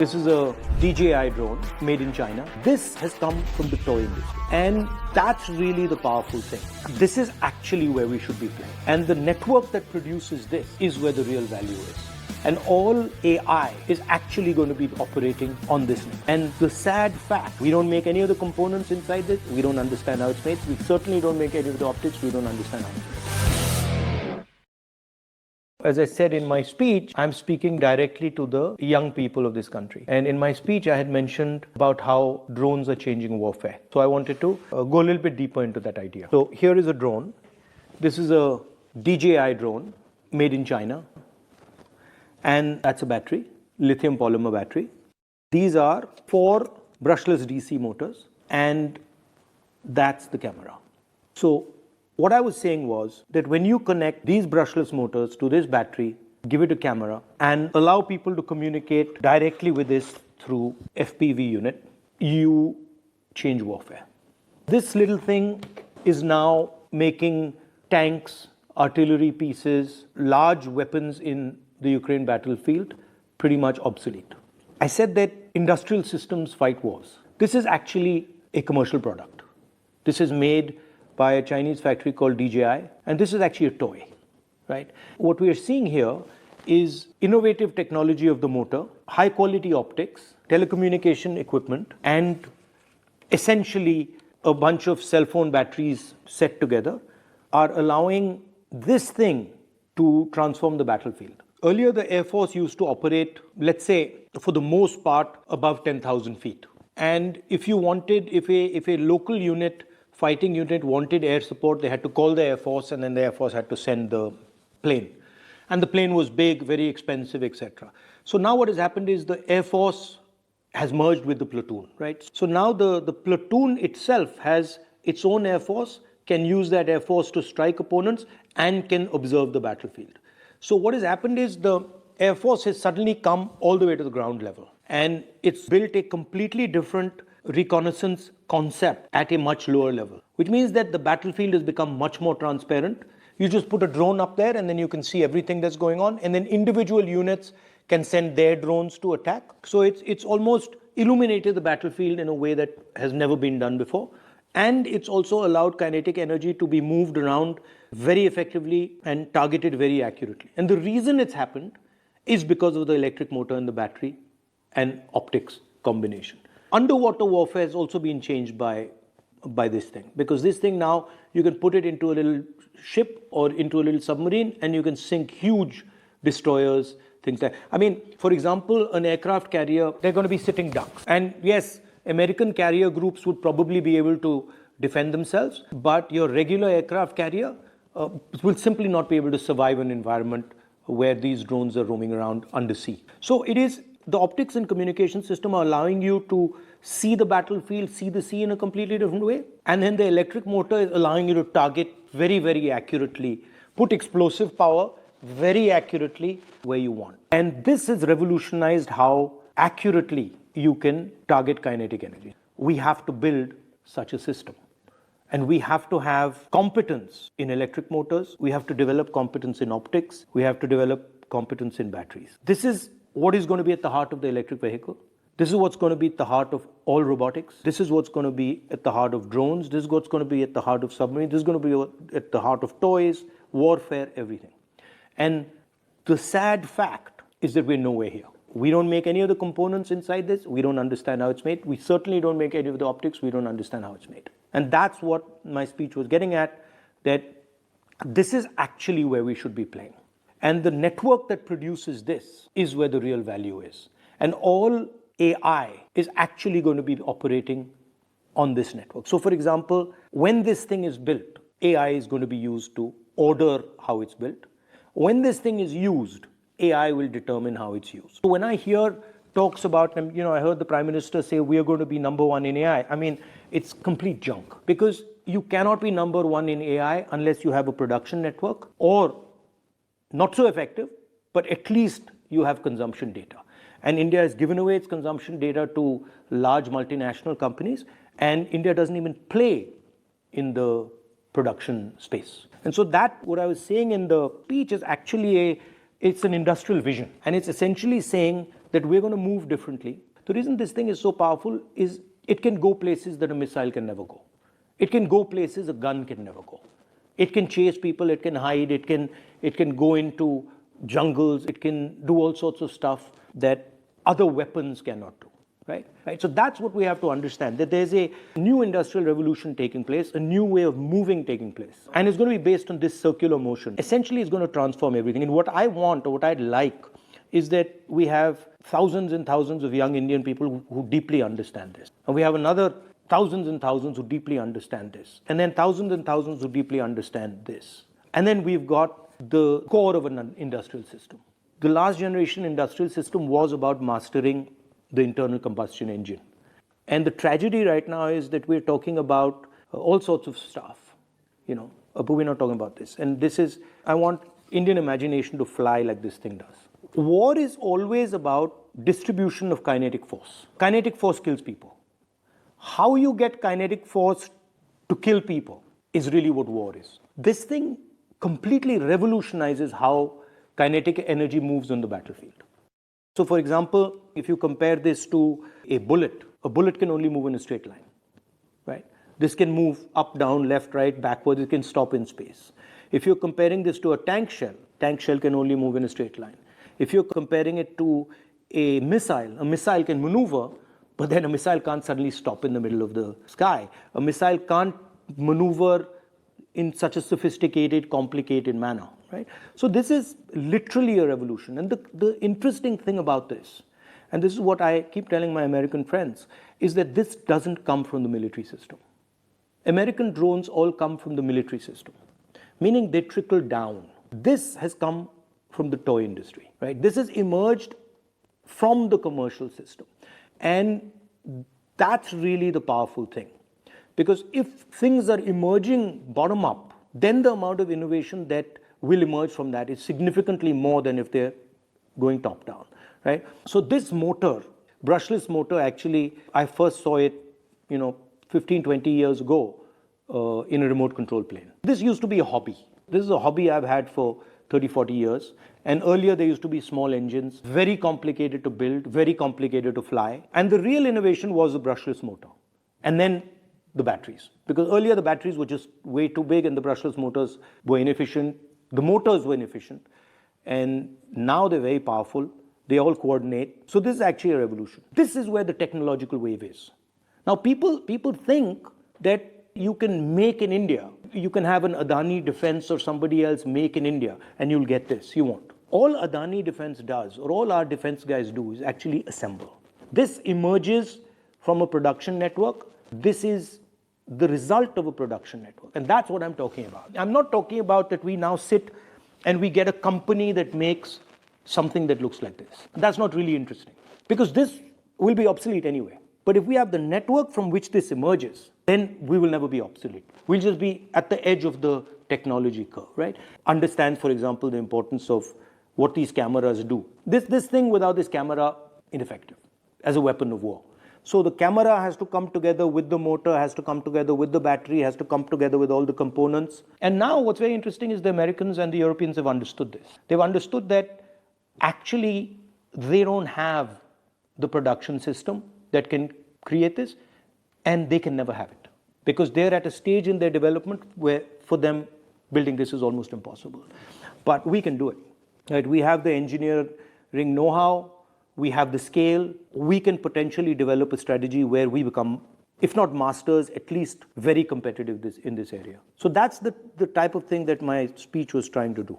This is a DJI drone made in China. This has come from the toy industry. And that's really the powerful thing. This is actually where we should be playing. And the network that produces this is where the real value is. And all AI is actually going to be operating on this network. And the sad fact, we don't make any of the components inside this. We don't understand how it's made. We certainly don't make any of the optics. We don't understand how it's made. As I said in my speech, I'm speaking directly to the young people of this country. And in my speech, I had mentioned about how drones are changing warfare. So I wanted to go a little bit deeper into that idea. So here is a drone. This is a DJI drone made in China. And that's a battery, lithium polymer battery. These are 4 brushless DC motors, and that's the camera. So what I was saying was that when you connect these brushless motors to this battery, give it a camera, and allow people to communicate directly with this through FPV unit, you change warfare. This little thing is now making tanks, artillery pieces, large weapons in the Ukraine battlefield pretty much obsolete. I said that industrial systems fight wars. This is actually a commercial product. This is made by a Chinese factory called DJI, and this is actually a toy, right? What we are seeing here is innovative technology of the motor, high quality optics, telecommunication equipment, and essentially a bunch of cell phone batteries set together are allowing this thing to transform the battlefield. Earlier, the Air Force used to operate, let's say, for the most part, above 10,000 feet. And if you wanted, if a local unit, fighting unit wanted air support, they had to call the Air Force, and then the Air Force had to send the plane. And the plane was big, very expensive, etc. So now what has happened is the Air Force has merged with the platoon, right? So now the platoon itself has its own Air Force, can use that Air Force to strike opponents, and can observe the battlefield. So what has happened is the Air Force has suddenly come all the way to the ground level, and it's built a completely different reconnaissance concept at a much lower level, which means that the battlefield has become much more transparent. You just put a drone up there and then you can see everything that's going on, and then individual units can send their drones to attack. So it's almost illuminated the battlefield in a way that has never been done before. And it's also allowed kinetic energy to be moved around very effectively and targeted very accurately. And the reason it's happened is because of the electric motor and the battery and optics combination. Underwater warfare has also been changed by this thing, because this thing now, you can put it into a little ship or into a little submarine and you can sink huge destroyers, things like, I mean, for example, an aircraft carrier, they're going to be sitting ducks. And yes, American carrier groups would probably be able to defend themselves, but your regular aircraft carrier will simply not be able to survive an environment where these drones are roaming around undersea. So it is, the optics and communication system are allowing you to see the battlefield, see the sea in a completely different way. And then the electric motor is allowing you to target very, very accurately, put explosive power very accurately where you want. And this has revolutionized how accurately you can target kinetic energy. We have to build such a system. And we have to have competence in electric motors. We have to develop competence in optics. We have to develop competence in batteries. This is what is going to be at the heart of the electric vehicle. This is what's going to be at the heart of all robotics. This is what's going to be at the heart of drones. This is what's going to be at the heart of submarines. This is going to be at the heart of toys, warfare, everything. And the sad fact is that we're nowhere here. We don't make any of the components inside this. We don't understand how it's made. We certainly don't make any of the optics. We don't understand how it's made. And that's what my speech was getting at, that this is actually where we should be playing. And the network that produces this is where the real value is. And all AI is actually going to be operating on this network. So for example, when this thing is built, AI is going to be used to order how it's built. When this thing is used, AI will determine how it's used. So when I hear talks about, I heard the Prime Minister say we are going to be number one in AI. I mean, it's complete junk, because you cannot be number one in AI unless you have a production network, or not so effective, but at least you have consumption data. And India has given away its consumption data to large multinational companies, and India doesn't even play in the production space. And so that, what I was saying in the speech, is actually it's an industrial vision. And it's essentially saying that we're going to move differently. The reason this thing is so powerful is it can go places that a missile can never go. It can go places a gun can never go. It can chase people, it can hide, it can go into jungles, it can do all sorts of stuff that other weapons cannot do. Right? So that's what we have to understand, that there's a new industrial revolution taking place, a new way of moving taking place. And it's going to be based on this circular motion. Essentially, it's going to transform everything. And what I want, or what I'd like, is that we have thousands and thousands of young Indian people who deeply understand this. And we have another thousands and thousands who deeply understand this. And then thousands and thousands who deeply understand this. And then we've got the core of an industrial system. The last generation industrial system was about mastering the internal combustion engine. And the tragedy right now is that we're talking about all sorts of stuff, but we're not talking about this. And this is, I want Indian imagination to fly like this thing does. War is always about distribution of kinetic force. Kinetic force kills people. How you get kinetic force to kill people is really what war is. This thing completely revolutionizes how kinetic energy moves on the battlefield. So for example, if you compare this to a bullet can only move in a straight line, right? This can move up, down, left, right, backwards, it can stop in space. If you're comparing this to a tank shell can only move in a straight line. If you're comparing it to a missile can maneuver, but then a missile can't suddenly stop in the middle of the sky. A missile can't maneuver in such a sophisticated, complicated manner. Right? So this is literally a revolution. And the interesting thing about this, and this is what I keep telling my American friends, is that this doesn't come from the military system. American drones all come from the military system, meaning they trickle down. This has come from the toy industry. Right? This has emerged from the commercial system. And that's really the powerful thing. Because if things are emerging bottom up, then the amount of innovation that will emerge from that is significantly more than if they're going top down, right? So this motor, brushless motor, actually, I first saw it, 15, 20 years ago in a remote control plane. This used to be a hobby. This is a hobby I've had for 30, 40 years. And earlier there used to be small engines, very complicated to build, very complicated to fly. And the real innovation was the brushless motor. And then the batteries. Because earlier the batteries were just way too big and the brushless motors were inefficient. The motors were inefficient, and now they're very powerful. They all coordinate. So this is actually a revolution. This is where the technological wave is. Now people think that you can make in India. You can have an Adani Defense or somebody else make in India and you'll get this. You won't. All Adani Defense does, or all our defense guys do, is actually assemble. This emerges from a production network. This is the result of a production network. And that's what I'm talking about. I'm not talking about that we now sit and we get a company that makes something that looks like this. That's not really interesting, because this will be obsolete anyway. But if we have the network from which this emerges, then we will never be obsolete. We'll just be at the edge of the technology curve, right? Understand, for example, the importance of what these cameras do. This thing without this camera, ineffective as a weapon of war. So the camera has to come together with the motor, has to come together with the battery, has to come together with all the components. And now what's very interesting is the Americans and the Europeans have understood this. They've understood that actually they don't have the production system that can create this, and they can never have it. Because they're at a stage in their development where for them building this is almost impossible. But we can do it. Right? We have the engineering know-how. We have the scale. We can potentially develop a strategy where we become, if not masters, at least very competitive in this area. So that's the type of thing that my speech was trying to do.